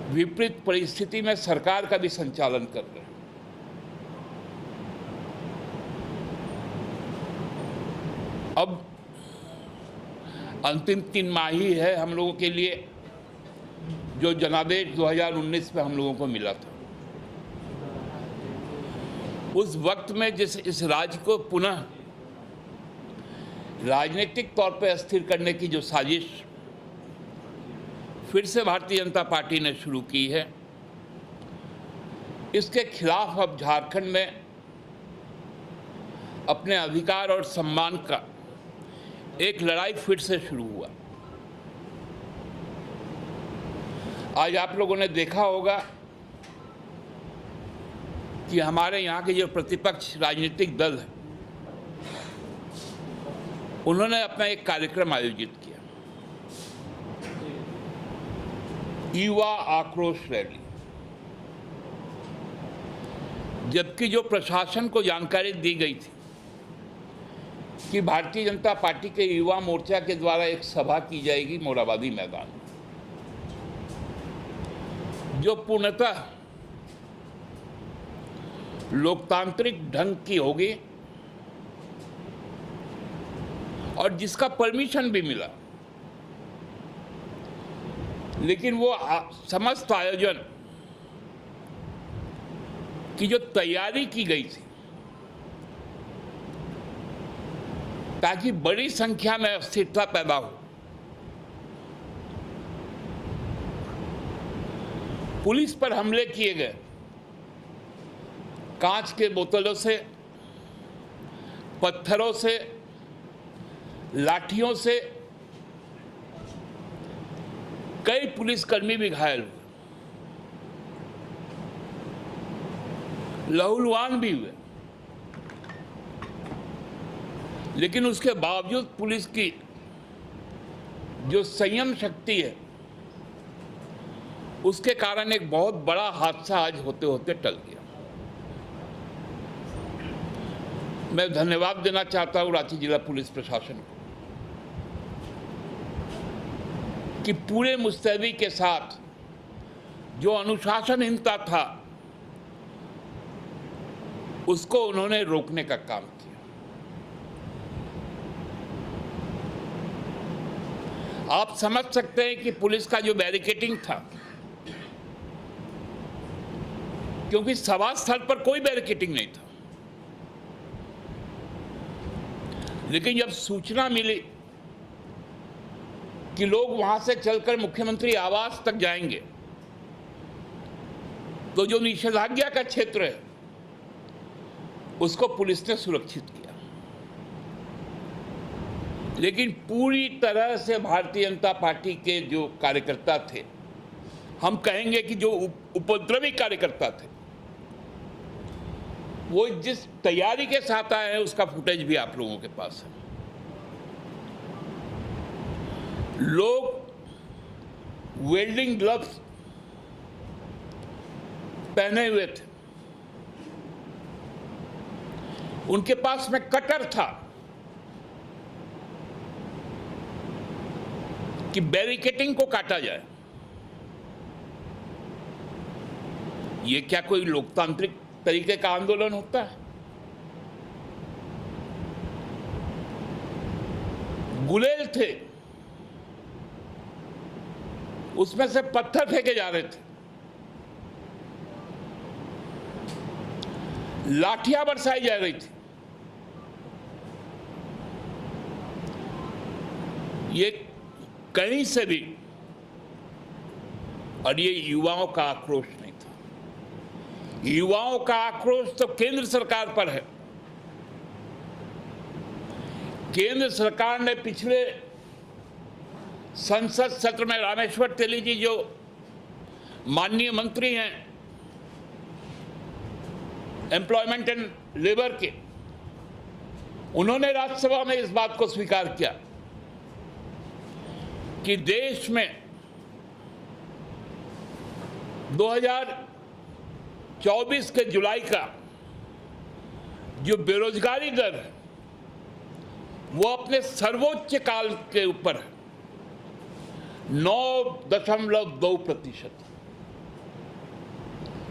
विपरीत परिस्थिति में सरकार का भी संचालन कर रहे हैं। अब अंतिम 3 माह ही है हम लोगों के लिए, जो जनादेश 2019 में हम लोगों को मिला था। उस वक्त में जिस इस राज्य को पुनः राजनीतिक तौर पर अस्थिर करने की जो साजिश फिर से भारतीय जनता पार्टी ने शुरू की है, इसके खिलाफ अब झारखंड में अपने अधिकार और सम्मान का एक लड़ाई फिर से शुरू हुआ। आज आप लोगों ने देखा होगा कि हमारे यहाँ के जो प्रतिपक्ष राजनीतिक दल है, उन्होंने अपना एक कार्यक्रम आयोजित किया, युवा आक्रोश रैली। जबकि जो प्रशासन को जानकारी दी गई थी कि भारतीय जनता पार्टी के युवा मोर्चा के द्वारा एक सभा की जाएगी मोराबादी मैदान में, जो पूर्णतः लोकतांत्रिक ढंग की होगी और जिसका परमिशन भी मिला, लेकिन वो समस्त आयोजन की जो तैयारी की गई थी ताकि बड़ी संख्या में अस्थिरता पैदा हो, पुलिस पर हमले किए गए, कांच के बोतलों से, पत्थरों से, लाठियों से कई पुलिसकर्मी भी घायल हुए, लहूलुहान भी हुए। लेकिन उसके बावजूद पुलिस की जो संयम शक्ति है, उसके कारण एक बहुत बड़ा हादसा आज होते होते टल गया। मैं धन्यवाद देना चाहता हूं रांची जिला पुलिस प्रशासन को कि पूरे मुस्तैदी के साथ जो अनुशासनहीनता था उसको उन्होंने रोकने का काम किया। आप समझ सकते हैं कि पुलिस का जो बैरिकेडिंग था, क्योंकि सभा स्थल पर कोई बैरिकेडिंग नहीं था, लेकिन जब सूचना मिली कि लोग वहां से चलकर मुख्यमंत्री आवास तक जाएंगे, तो जो निषेधाज्ञा का क्षेत्र है उसको पुलिस ने सुरक्षित किया। लेकिन पूरी तरह से भारतीय जनता पार्टी के जो कार्यकर्ता थे, हम कहेंगे कि जो उपद्रवी कार्यकर्ता थे, वो जिस तैयारी के साथ आए हैं उसका फुटेज भी आप लोगों के पास है। लोग वेल्डिंग ग्लव्स पहने हुए थे, उनके पास में कटर था कि बैरिकेडिंग को काटा जाए। ये क्या कोई लोकतांत्रिक तरीके का आंदोलन होता है? गुलेल थे, उसमें से पत्थर फेंके जा रहे थे, लाठियां बरसाई जा रही थी। ये कहीं से भी, और ये युवाओं का आक्रोश नहीं था। युवाओं का आक्रोश तो केंद्र सरकार पर है। केंद्र सरकार ने पिछले संसद सत्र में रामेश्वर तेली जी जो माननीय मंत्री हैं एम्प्लॉयमेंट एंड लेबर के, उन्होंने राज्यसभा में इस बात को स्वीकार किया कि देश में 2024 के जुलाई का जो बेरोजगारी दर है वो अपने सर्वोच्च काल के ऊपर है, 9.2%।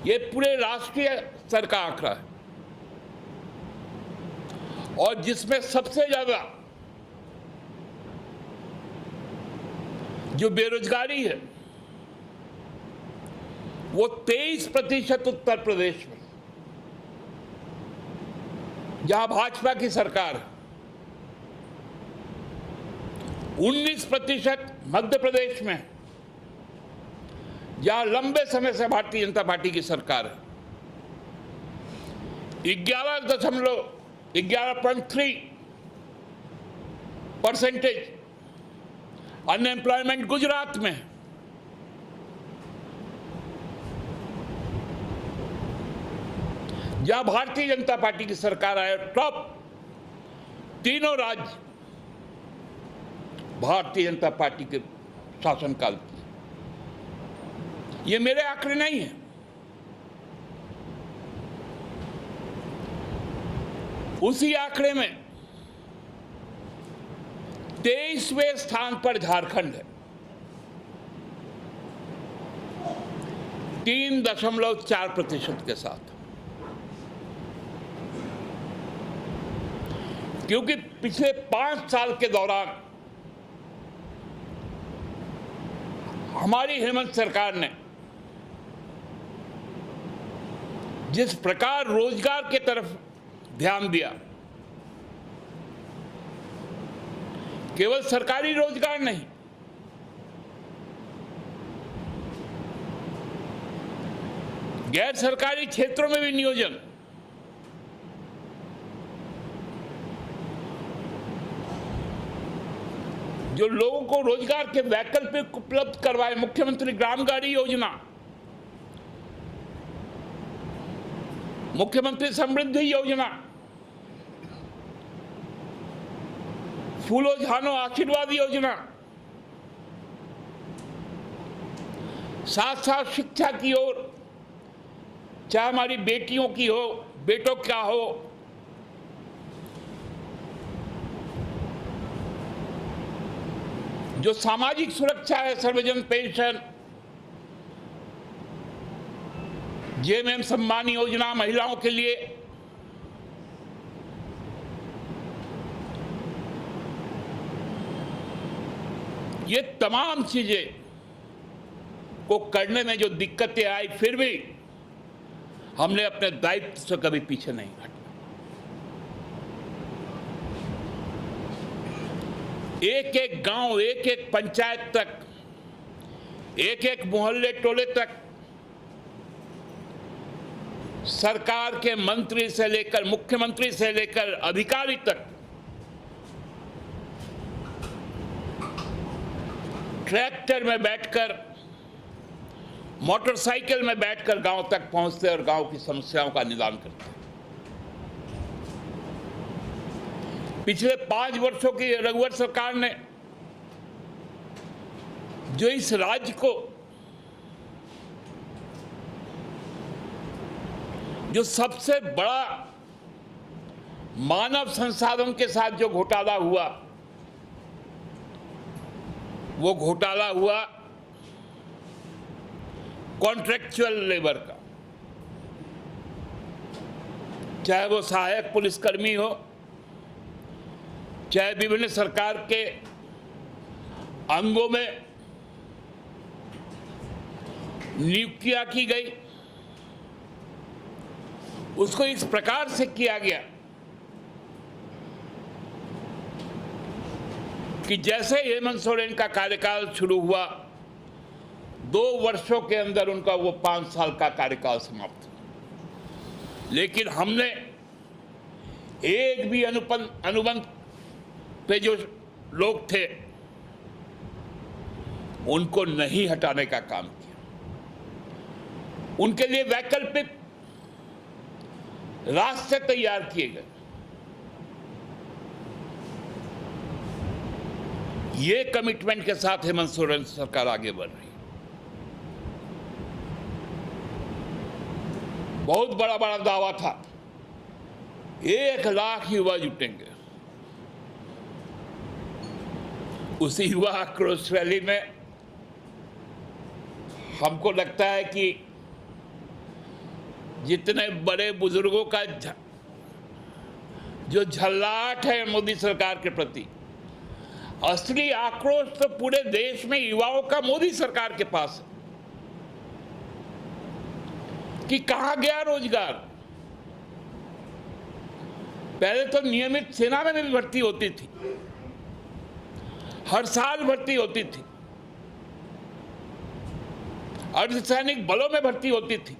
ये पूरे राष्ट्रीय स्तर का आंकड़ा है, और जिसमें सबसे ज्यादा जो बेरोजगारी है वो 23% उत्तर प्रदेश में, जहां भाजपा की सरकार है, 19% मध्य प्रदेश में, जहां लंबे समय से भारतीय जनता पार्टी की सरकार है, 11.3% अनएम्प्लॉयमेंट गुजरात में, जहां भारतीय जनता पार्टी की सरकार आए, टॉप तीनों राज्य भारतीय जनता पार्टी के शासनकाल की। ये मेरे आंकड़े नहीं हैं, उसी आंकड़े में 23वें स्थान पर झारखंड है, 3.4% के साथ। क्योंकि पिछले 5 साल के दौरान हमारी हेमंत सरकार ने जिस प्रकार रोजगार की तरफ ध्यान दिया, केवल सरकारी रोजगार नहीं, गैर सरकारी क्षेत्रों में भी नियोजन, जो लोगों को रोजगार के वैकल्पिक उपलब्ध करवाए, मुख्यमंत्री ग्राम गाड़ी योजना, मुख्यमंत्री समृद्धि योजना, फूलो झानो आशीर्वाद योजना, साथ साथ शिक्षा की ओर, चाहे हमारी बेटियों की हो, बेटों का हो, जो सामाजिक सुरक्षा है, सर्वजन पेंशन, जेएमएम सम्मान योजना महिलाओं के लिए, ये तमाम चीजें को करने में जो दिक्कतें आई, फिर भी हमने अपने दायित्व से कभी पीछे नहीं हटे। एक एक गांव, एक एक पंचायत तक, एक एक मोहल्ले टोले तक सरकार के मंत्री से लेकर, मुख्यमंत्री से लेकर अधिकारी तक ट्रैक्टर में बैठकर, मोटरसाइकिल में बैठकर गांव तक पहुंचते और गांव की समस्याओं का निदान करते। पिछले 5 वर्षों की रघुवर सरकार ने जो इस राज्य को, जो सबसे बड़ा मानव संसाधन के साथ जो घोटाला हुआ, वो घोटाला हुआ कॉन्ट्रैक्चुअल लेबर का, चाहे वो सहायक पुलिसकर्मी हो, चाहे विभिन्न सरकार के अंगों में नियुक्तियां की गई, उसको इस प्रकार से किया गया कि जैसे हेमंत सोरेन का कार्यकाल शुरू हुआ, 2 वर्षों के अंदर उनका वो 5 साल का कार्यकाल समाप्त हुआ। लेकिन हमने एक भी अनुबंध पे जो लोग थे उनको नहीं हटाने का काम किया, उनके लिए वैकल्पिक रास्ते तैयार किए गए। ये कमिटमेंट के साथ हेमंत सोरेन सरकार आगे बढ़ रही है। बहुत बड़ा बड़ा दावा था, 1 लाख युवा जुटेंगे। उसी युवा आक्रोश रैली में हमको लगता है कि जितने बड़े बुजुर्गों का जो झल्लाहट है मोदी सरकार के प्रति, असली आक्रोश तो पूरे देश में युवाओं का मोदी सरकार के पास है कि कहां गया रोजगार। पहले तो नियमित सेना में भी भर्ती होती थी, हर साल भर्ती होती थी, अर्धसैनिक बलों में भर्ती होती थी,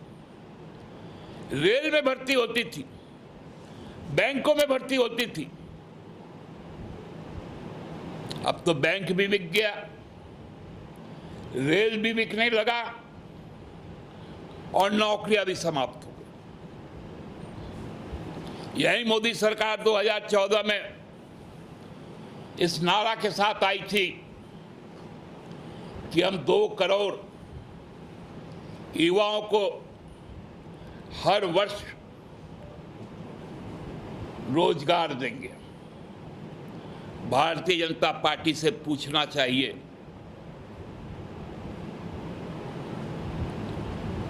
रेल में भर्ती होती थी, बैंकों में भर्ती होती थी। अब तो बैंक भी बिक गया, रेल भी बिकने लगा और नौकरियां भी समाप्त हो गई। यही मोदी सरकार 2014 में इस नारा के साथ आई थी कि हम 2 करोड़ युवाओं को हर वर्ष रोजगार देंगे। भारतीय जनता पार्टी से पूछना चाहिए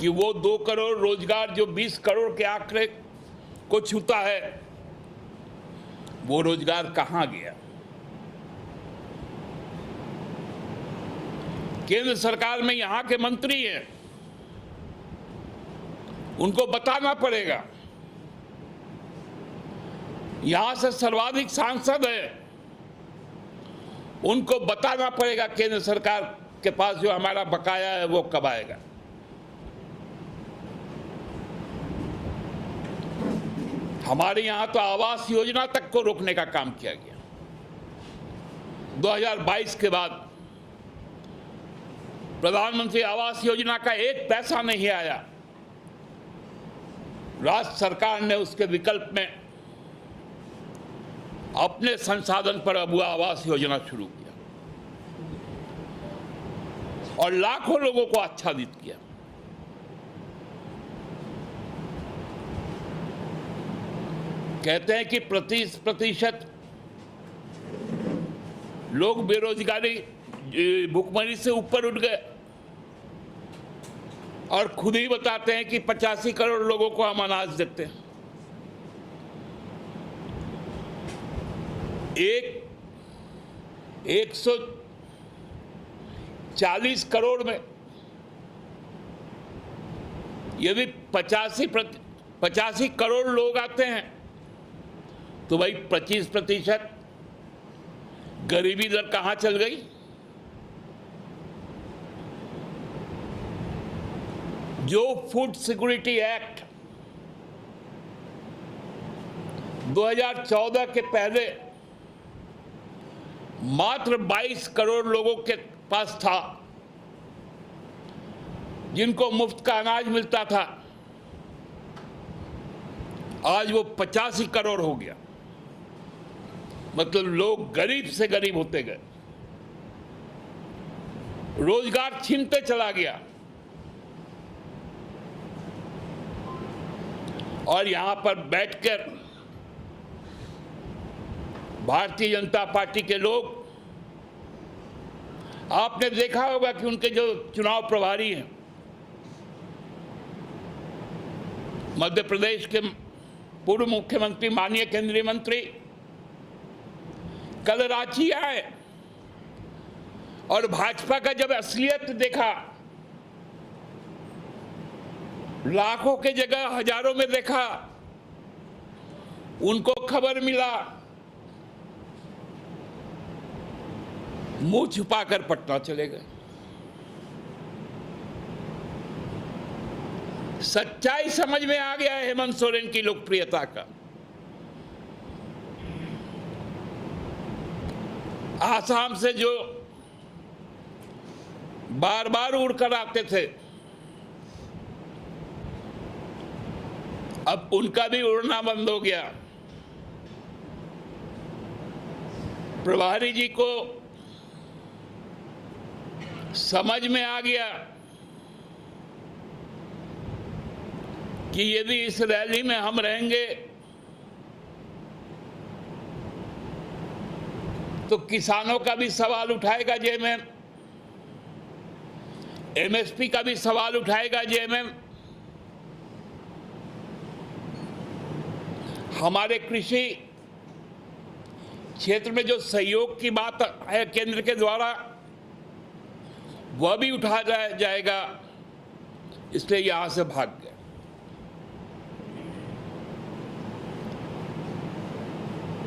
कि वो 2 करोड़ रोजगार जो 20 करोड़ के आंकड़े को छूता है, वो रोजगार कहां गया। केंद्र सरकार में यहां के मंत्री हैं, उनको बताना पड़ेगा। यहां से सर्वाधिक सांसद है, उनको बताना पड़ेगा केंद्र सरकार के पास जो हमारा बकाया है वो कब आएगा। हमारे यहां तो आवास योजना तक को रोकने का काम किया गया। 2022 के बाद प्रधानमंत्री आवास योजना का 1 पैसा नहीं आया। राज्य सरकार ने उसके विकल्प में अपने संसाधन पर अब आवास योजना शुरू किया और लाखों लोगों को आच्छादित किया। कहते हैं कि 30% लोग बेरोजगारी भुखमरी से ऊपर उठ गए और खुद ही बताते हैं कि 85 करोड़ लोगों को हम अनाज देते हैं। 140 करोड़ में यदि 85 करोड़ लोग आते हैं तो भाई 25% गरीबी दर कहां चल गई। जो फूड सिक्योरिटी एक्ट 2014 के पहले मात्र 22 करोड़ लोगों के पास था जिनको मुफ्त का अनाज मिलता था, आज वो 85 करोड़ हो गया। मतलब लोग गरीब से गरीब होते गए, रोजगार छीनते चला गया। और यहां पर बैठकर भारतीय जनता पार्टी के लोग, आपने देखा होगा कि उनके जो चुनाव प्रभारी हैं, मध्य प्रदेश के पूर्व मुख्यमंत्री माननीय केंद्रीय मंत्री कल रांची आए और भाजपा का जब असलियत देखा, लाखों के जगह हजारों में देखा, उनको खबर मिला, मुंह छुपाकर पटना चले गए। सच्चाई समझ में आ गया है हेमंत सोरेन की लोकप्रियता का। आसाम से जो बार बार उड़कर आते थे, अब उनका भी उड़ना बंद हो गया। प्रभारी जी को समझ में आ गया कि यदि इस रैली में हम रहेंगे तो किसानों का भी सवाल उठाएगा जेएमएम, एमएसपी का भी सवाल उठाएगा जेएमएम, हमारे कृषि क्षेत्र में जो सहयोग की बात है केंद्र के द्वारा, वह भी उठाया जाएगा, इसलिए यहां से भाग गए।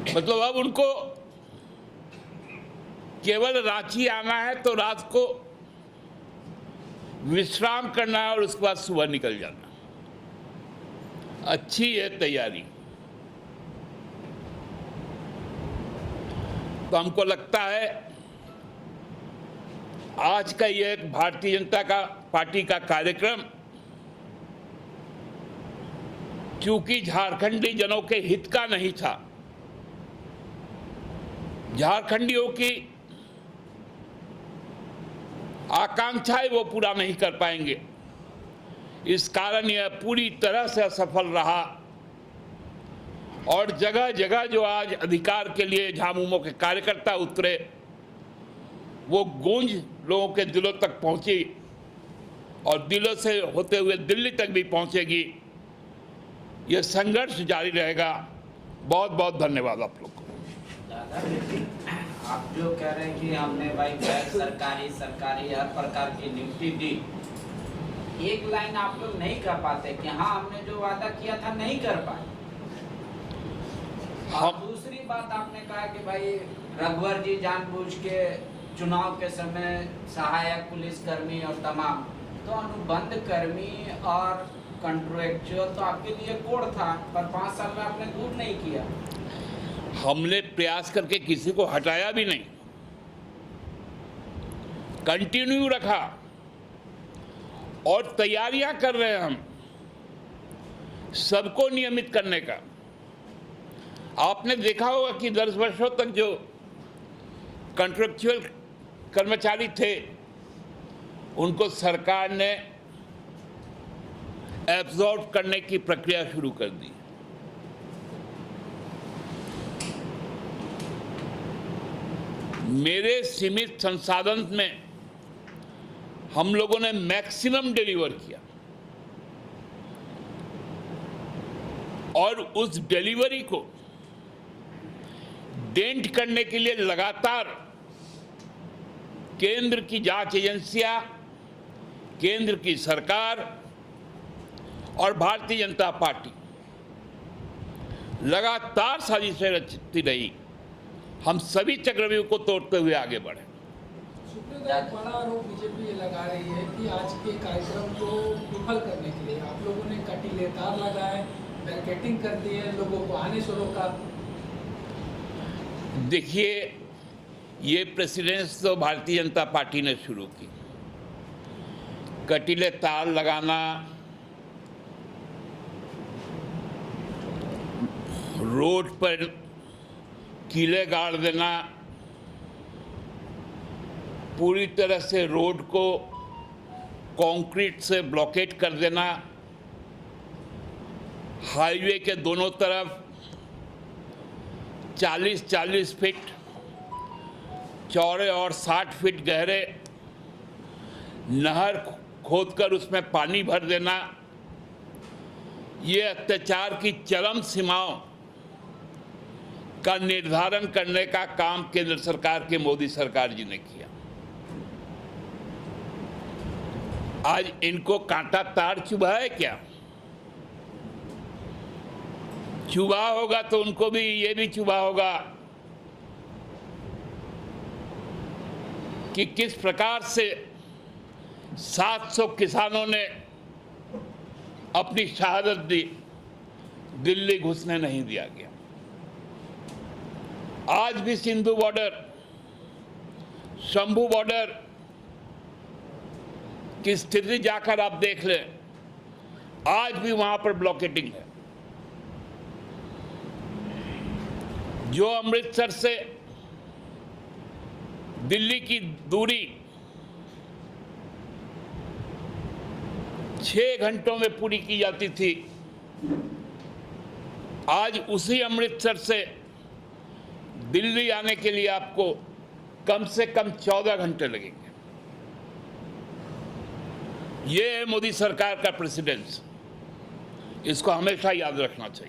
मतलब अब उनको केवल रांची आना है तो रात को विश्राम करना है और उसके बाद सुबह निकल जाना। अच्छी है तैयारी। तो हमको लगता है आज का यह भारतीय जनता पार्टी का कार्यक्रम चूंकि झारखंडी जनों के हित का नहीं था, झारखंडियों की आकांक्षाएं वो पूरा नहीं कर पाएंगे, इस कारण यह पूरी तरह से असफल रहा। और जगह जगह जो आज अधिकार के लिए झामुमो के कार्यकर्ता उतरे, वो गूंज लोगों के दिलों तक पहुंची और दिलों से होते हुए दिल्ली तक भी पहुंचेगी। यह संघर्ष जारी रहेगा। बहुत बहुत धन्यवाद आप लोग को। आप जो कह रहे हैं कि हमने भाई सरकारी हर प्रकार की नियुक्ति दी, एक लाइन आप लोग नहीं कर पाते कि हाँ हमने जो वादा किया था नहीं कर पाए। और दूसरी बात आपने कहा कि भाई रघुवर जी जानबूझ के चुनाव के समय सहायक पुलिसकर्मी और तमाम, तो अनुबंध कर्मी और कॉन्ट्रैक्चुअल तो आपके लिए कोड था, पर 5 साल में आपने दूर नहीं किया। हमने प्रयास करके किसी को हटाया भी नहीं, कंटिन्यू रखा और तैयारियां कर रहे हैं हम सबको नियमित करने का। आपने देखा होगा कि 10 वर्षों तक जो कॉन्ट्रैक्चुअल कर्मचारी थे उनको सरकार ने एब्जॉर्ब करने की प्रक्रिया शुरू कर दी। मेरे सीमित संसाधन में हम लोगों ने मैक्सिमम डिलीवर किया और उस डिलीवरी को डेंट करने के लिए लगातार केंद्र की जांच एजेंसियां, केंद्र की सरकार और भारतीय जनता पार्टी लगातार साजिशें रचती रही। हम सभी चक्रव्यूह को तोड़ते हुए आगे बढ़े। एक बड़ा आरोप बीजेपी ये लगा रही है कि आज के कार्यक्रम को विफल करने के लिए आप लोगों ने कटीले तार लगाए, बैरिकेडिंग कर दी है, लोगों को आने से रोका। देखिए, ये प्रेसिडेंस तो भारतीय जनता पार्टी ने शुरू की। कटीले तार लगाना, रोड पर कीले गाड़ देना, पूरी तरह से रोड को कंक्रीट से ब्लॉकेट कर देना, हाईवे के दोनों तरफ 40-40 फीट चौड़े और 60 फीट गहरे नहर खोदकर उसमें पानी भर देना, ये अत्याचार की चरम सीमाओं का निर्धारण करने का काम केंद्र सरकार के मोदी सरकार जी ने किया। आज इनको कांटा तार चुभा है क्या? चुभा होगा तो उनको भी ये भी चुभा होगा कि किस प्रकार से 700 किसानों ने अपनी शहादत दी, दिल्ली घुसने नहीं दिया गया। आज भी सिंधु बॉर्डर, शंभू बॉर्डर की स्थिति जाकर आप देख लें, आज भी वहां पर ब्लॉकेटिंग है। जो अमृतसर से दिल्ली की दूरी 6 घंटों में पूरी की जाती थी, आज उसी अमृतसर से दिल्ली आने के लिए आपको कम से कम 14 घंटे लगेंगे। ये है मोदी सरकार का प्रेसिडेंस, इसको हमेशा याद रखना चाहिए।